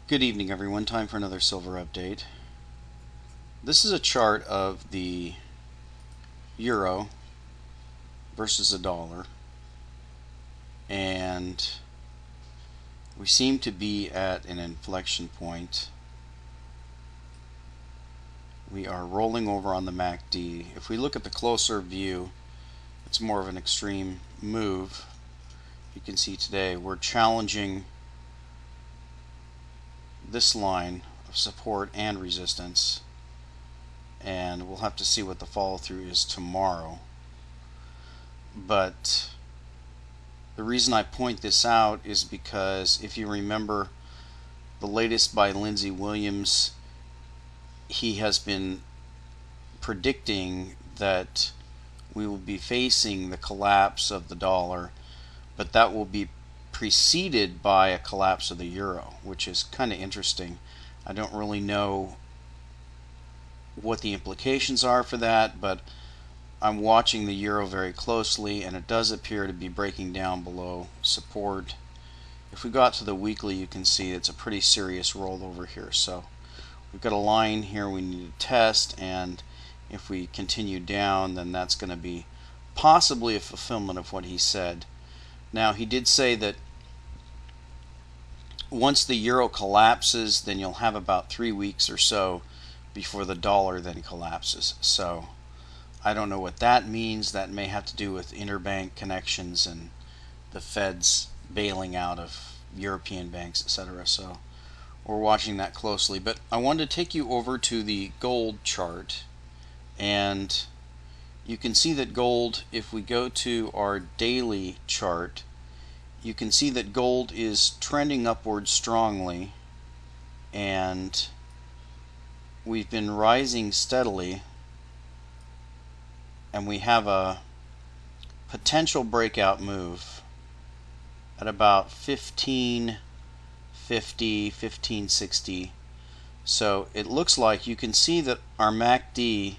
Good evening, everyone. Time for another silver update. This is a chart of the euro versus the dollar, and we seem to be at an inflection point. We are rolling over on the MACD. If we look at the closer view, it's more of an extreme move. You can see today we're challenging this line of support and resistance, and we'll have to see what the follow through is tomorrow. But the reason I point this out is because if you remember the latest by Lindsay Williams, he has been predicting that we will be facing the collapse of the dollar, but that will be preceded by a collapse of the euro, which is kind of interesting. I don't really know what the implications are for that, but I'm watching the euro very closely, and it does appear to be breaking down below support. If we got to the weekly, you can see it's a pretty serious rollover here. So we've got a line here we need to test, and if we continue down, then that's going to be possibly a fulfillment of what he said. Now, he did say that once the euro collapses, then you'll have about 3 weeks or so before the dollar then collapses. So I don't know what that means. That may have to do with interbank connections and the Fed's bailing out of European banks, etc. So we're watching that closely. But I wanted to take you over to the gold chart, and you can see that gold, if we go to our daily chart, you can see that gold is trending upward strongly, and we've been rising steadily, and we have a potential breakout move at about 1550, 1560. So it looks like you can see that our MACD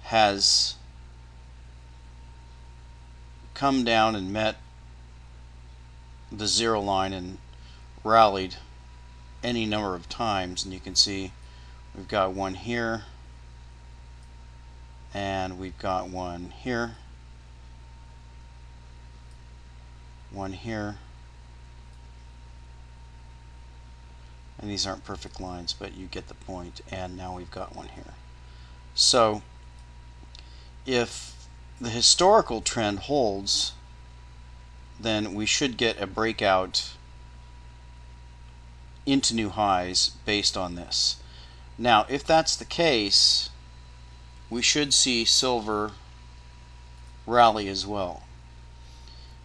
has come down and met the zero line and rallied any number of times, and you can see we've got one here, and we've got one here, one here, and these aren't perfect lines, but you get the point. And now we've got one here. So if the historical trend holds, then we should get a breakout into new highs based on this. Now, if that's the case, we should see silver rally as well.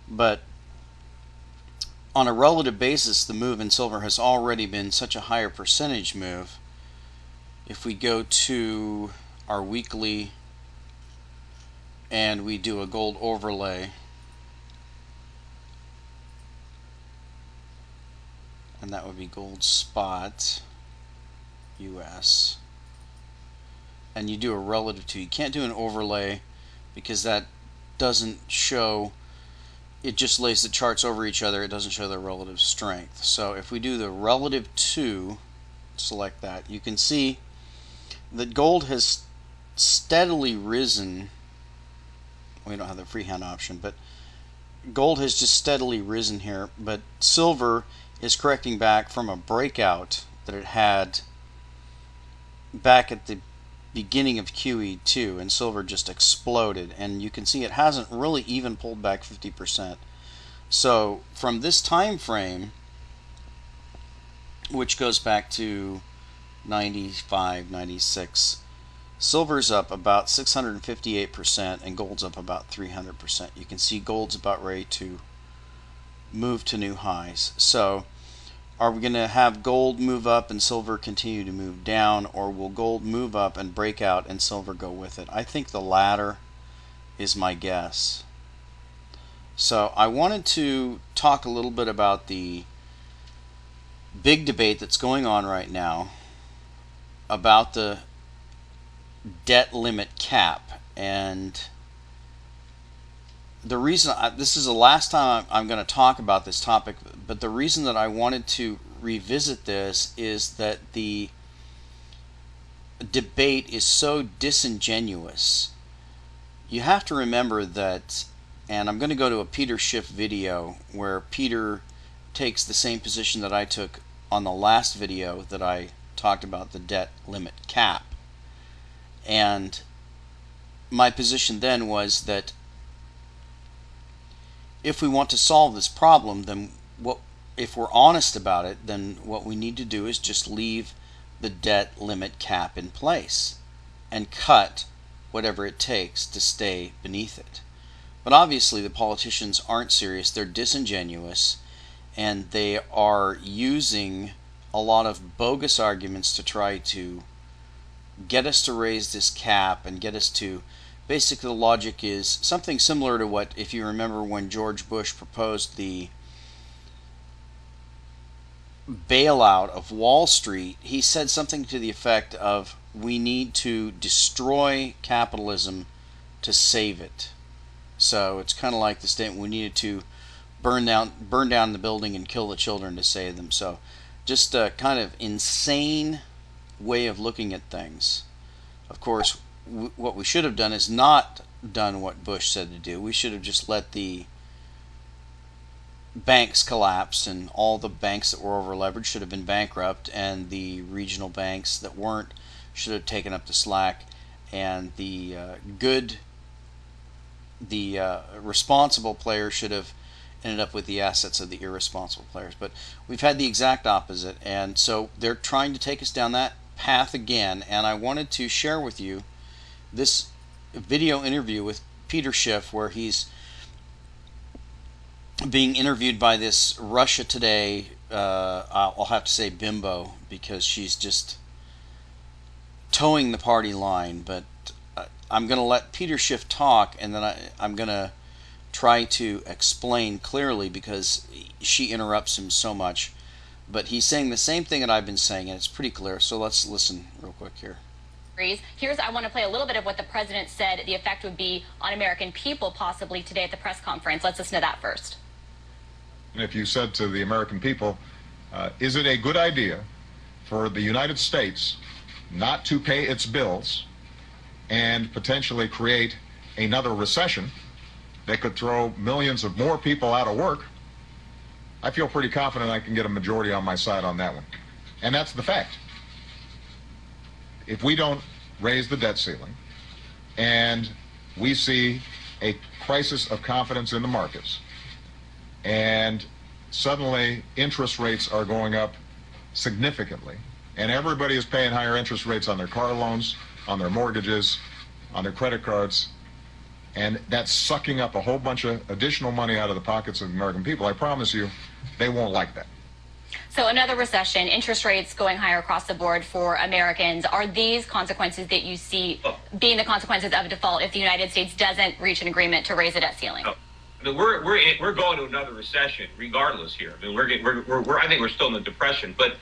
But on a relative basis, the move in silver has already been such a higher percentage move. If we go to our weekly and we do a gold overlay, and that would be gold spot US, and you do a relative to, you can't do an overlay because that doesn't show, it just lays the charts over each other, it doesn't show the relative strength. So if we do the relative to, select that, you can see that gold has steadily risen. We don't have the freehand option, but gold has just steadily risen here, but silver is correcting back from a breakout that it had back at the beginning of QE2, and silver just exploded, and you can see it hasn't really even pulled back 50%. So from this time frame, which goes back to 95, 96, silver's up about 658% and gold's up about 300%. You can see gold's about ready to move to new highs. So are we going to have gold move up and silver continue to move down, or will gold move up and break out and silver go with it? I think the latter is my guess. So I wanted to talk a little bit about the big debate that's going on right now about the debt limit cap. And the reason, this is the last time I'm going to talk about this topic, but the reason that I wanted to revisit this is that the debate is so disingenuous. You have to remember that, and I'm going to go to a Peter Schiff video where Peter takes the same position that I took on the last video that I talked about the debt limit cap. And my position then was that if we want to solve this problem, then if we're honest about it, then what we need to do is just leave the debt limit cap in place and cut whatever it takes to stay beneath it. But obviously the politicians aren't serious, they're disingenuous, and they are using a lot of bogus arguments to try to get us to raise this cap and get us to, basically the logic is something similar to what, if you remember when George Bush proposed the bailout of Wall Street, he said something to the effect of, we need to destroy capitalism to save it. So it's kind of like the statement, we needed to burn down the building and kill the children to save them. So just a kind of insane way of looking at things. Of course, what we should have done is not done what Bush said to do. We should have just let the banks collapse, and all the banks that were over leveraged should have been bankrupt, and the regional banks that weren't should have taken up the slack, and the responsible players should have ended up with the assets of the irresponsible players. But we've had the exact opposite, and so they're trying to take us down that path again. And I wanted to share with you this video interview with Peter Schiff, where he's being interviewed by this Russia Today, I'll have to say bimbo, because she's just towing the party line. But I'm going to let Peter Schiff talk, and then I'm going to try to explain clearly, because she interrupts him so much. But he's saying the same thing that I've been saying, and it's pretty clear. So let's listen real quick here. I want to play a little bit of what the president said the effect would be on American people possibly today at the press conference. Let's listen to that first. If you said to the American people, is it a good idea for the United States not to pay its bills and potentially create another recession that could throw millions of more people out of work, I feel pretty confident I can get a majority on my side on that one. And that's the fact. If we don't raise the debt ceiling and we see a crisis of confidence in the markets, and suddenly interest rates are going up significantly, and everybody is paying higher interest rates on their car loans, on their mortgages, on their credit cards, and that's sucking up a whole bunch of additional money out of the pockets of American people, I promise you, they won't like that. So another recession, interest rates going higher across the board for Americans. Are these consequences that you see being the consequences of default if the United States doesn't reach an agreement to raise the debt ceiling? I mean, we're going to another recession regardless here. I mean, I think we're still in the depression, but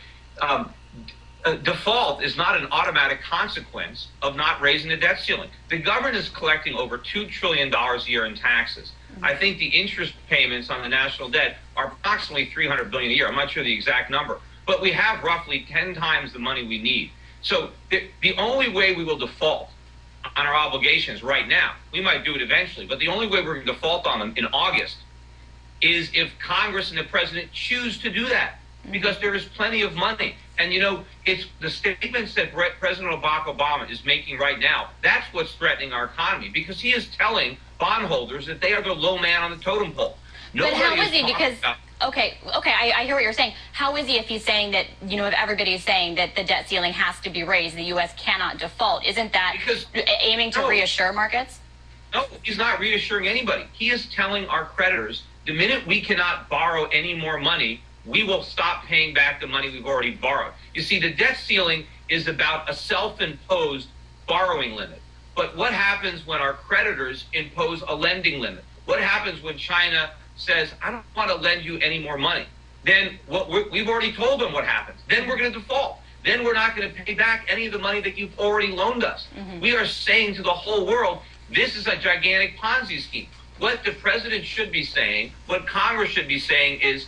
default is not an automatic consequence of not raising the debt ceiling. The government is collecting over $2 trillion a year in taxes. I think the interest payments on the national debt are approximately $300 billion a year. I'm not sure the exact number, but we have roughly 10 times the money we need. So the only way we will default on our obligations right now, we might do it eventually, but the only way we're going to default on them in August is if Congress and the president choose to do that, because there is plenty of money. And, you know, it's the statements that President Barack Obama is making right now, that's what's threatening our economy, because he is telling bondholders that they are the low man on the totem pole. But how is he? Because, okay, I hear what you're saying. How is he if he's saying that, you know, if everybody's saying that the debt ceiling has to be raised, the U.S. cannot default? Isn't that aiming to reassure markets? No, he's not reassuring anybody. He is telling our creditors, the minute we cannot borrow any more money, we will stop paying back the money we've already borrowed. You see, the debt ceiling is about a self-imposed borrowing limit. But what happens when our creditors impose a lending limit? What happens when China says, I don't want to lend you any more money? Then we've already told them what happens. Then we're going to default. Then we're not going to pay back any of the money that you've already loaned us. We are saying to the whole world, this is a gigantic Ponzi scheme. What the president should be saying, what Congress should be saying is,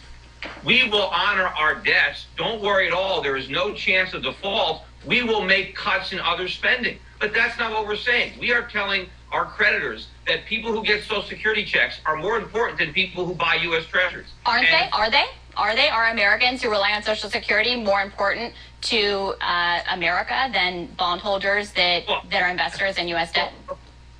We will honor our debts. Don't worry at all. There is no chance of default. We will make cuts in other spending. But that's not what we're saying. We are telling our creditors that people who get Social Security checks are more important than people who buy U.S. treasuries. Aren't they? Are they? Are they? Are Americans who rely on Social Security more important to America than bondholders that are investors in U.S. debt?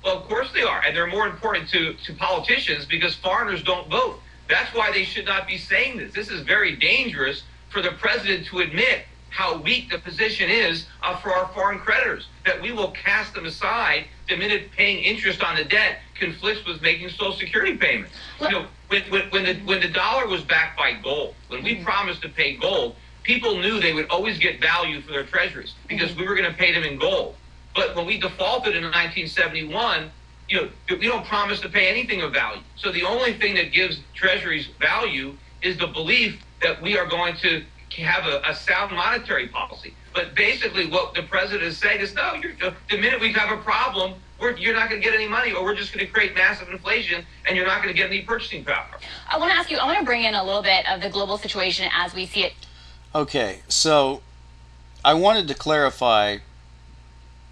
Well, of course they are. And they're more important to politicians because foreigners don't vote. That's why they should not be saying this. This is very dangerous for the president to admit how weak the position is for our foreign creditors, that we will cast them aside the minute paying interest on the debt conflicts with making Social Security payments. You know, when the dollar was backed by gold, when we promised to pay gold, people knew they would always get value for their treasuries because we were going to pay them in gold. But when we defaulted in 1971, you know, we don't promise to pay anything of value. So the only thing that gives treasuries value is the belief that we are going to have a sound monetary policy. But basically what the president is saying is, no, the minute we have a problem, you're not going to get any money, or we're just going to create massive inflation, and you're not going to get any purchasing power. I want to bring in a little bit of the global situation as we see it. Okay, so I wanted to clarify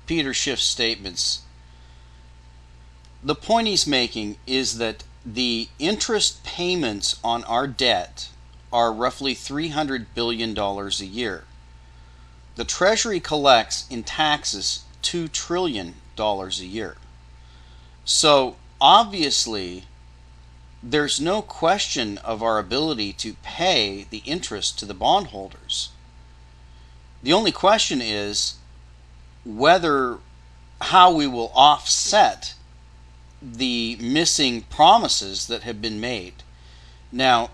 Peter Schiff's statements. The point he's making is that the interest payments on our debt are roughly $300 billion a year. The Treasury collects in taxes $2 trillion a year. So obviously there's no question of our ability to pay the interest to the bondholders. The only question is how we will offset the missing promises that have been made. Now,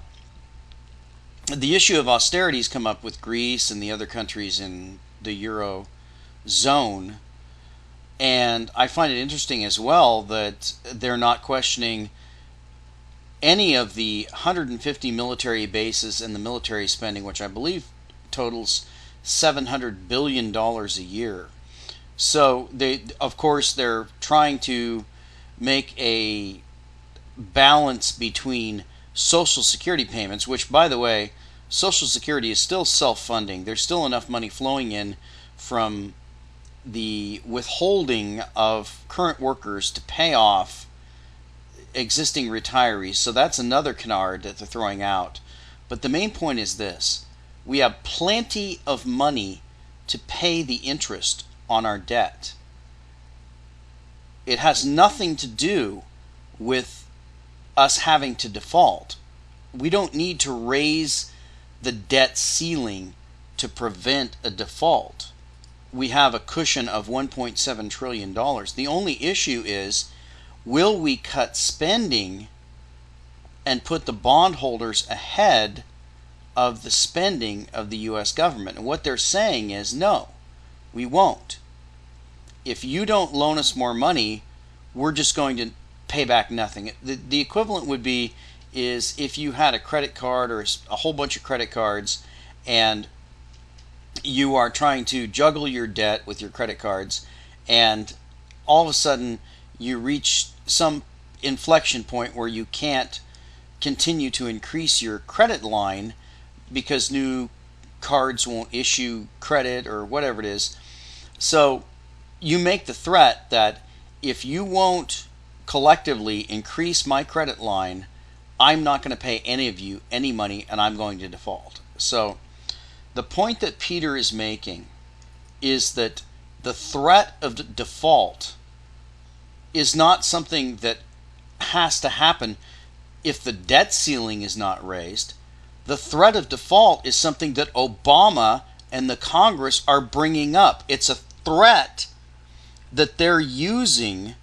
the issue of austerity has come up with Greece and the other countries in the Euro zone, and I find it interesting as well that they're not questioning any of the 150 military bases and the military spending, which I believe totals $700 billion a year. So of course they're trying to make a balance between Social Security payments, which, by the way, Social Security is still self-funding. There's still enough money flowing in from the withholding of current workers to pay off existing retirees. So that's another canard that they're throwing out. But the main point is this: we have plenty of money to pay the interest on our debt. It has nothing to do with us having to default. We don't need to raise the debt ceiling to prevent a default. We have a cushion of $1.7 trillion. The only issue is, will we cut spending and put the bondholders ahead of the spending of the U.S. government? And what they're saying is, no, we won't. If you don't loan us more money, we're just going to pay back nothing. The equivalent would be is if you had a credit card or a whole bunch of credit cards and you are trying to juggle your debt with your credit cards, and all of a sudden you reach some inflection point where you can't continue to increase your credit line because new cards won't issue credit or whatever it is. So you make the threat that if you won't collectively increase my credit line, I'm not going to pay any of you any money and I'm going to default. So the point that Peter is making is that the threat of default is not something that has to happen if the debt ceiling is not raised. The threat of default is something that Obama and the Congress are bringing up. It's a threat that they're using.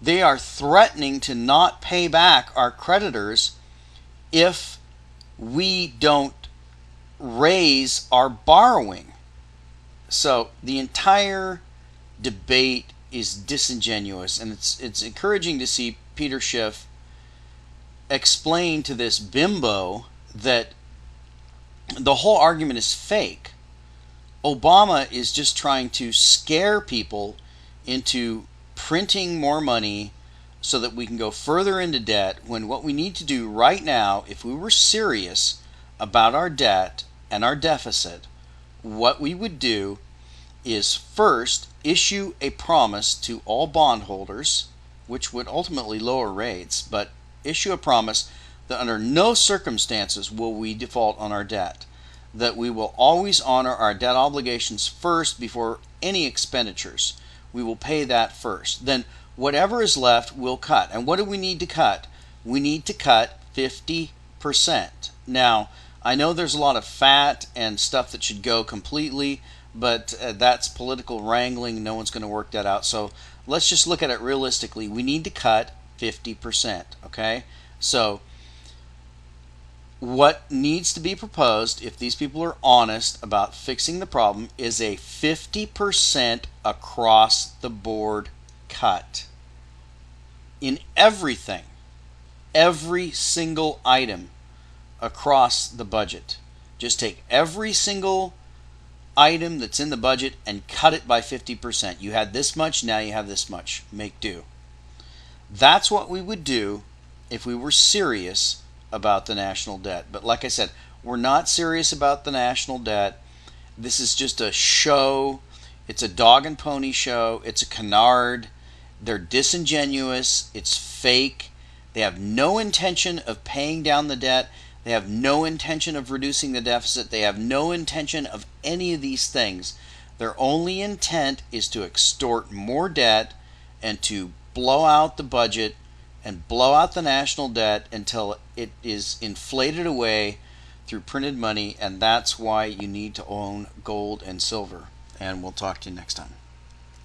They are threatening to not pay back our creditors if we don't raise our borrowing. So the entire debate is disingenuous, and it's encouraging to see Peter Schiff explain to this bimbo that the whole argument is fake. Obama is just trying to scare people into printing more money so that we can go further into debt, when what we need to do right now, if we were serious about our debt and our deficit, what we would do is first issue a promise to all bondholders, which would ultimately lower rates, but issue a promise that under no circumstances will we default on our debt, that we will always honor our debt obligations first before any expenditures. We will pay that first. Then whatever is left, we'll cut. And what do we need to cut? We need to cut 50%. Now, I know there's a lot of fat and stuff that should go completely, but that's political wrangling. No one's going to work that out. So let's just look at it realistically. We need to cut 50%. Okay? So what needs to be proposed, if these people are honest about fixing the problem, is a 50% across the board cut in everything, every single item across the budget. Just take every single item that's in the budget and cut it by 50%. You had this much, now you have this much. Make do. That's what we would do if we were serious about the national debt. But like I said, we're not serious about the national debt. This is just a show. It's a dog and pony show. It's a canard. They're disingenuous. It's fake. They have no intention of paying down the debt. They have no intention of reducing the deficit. They have no intention of any of these things. Their only intent is to extort more debt and to blow out the budget and blow out the national debt until it is inflated away through printed money. And that's why you need to own gold and silver. And we'll talk to you next time.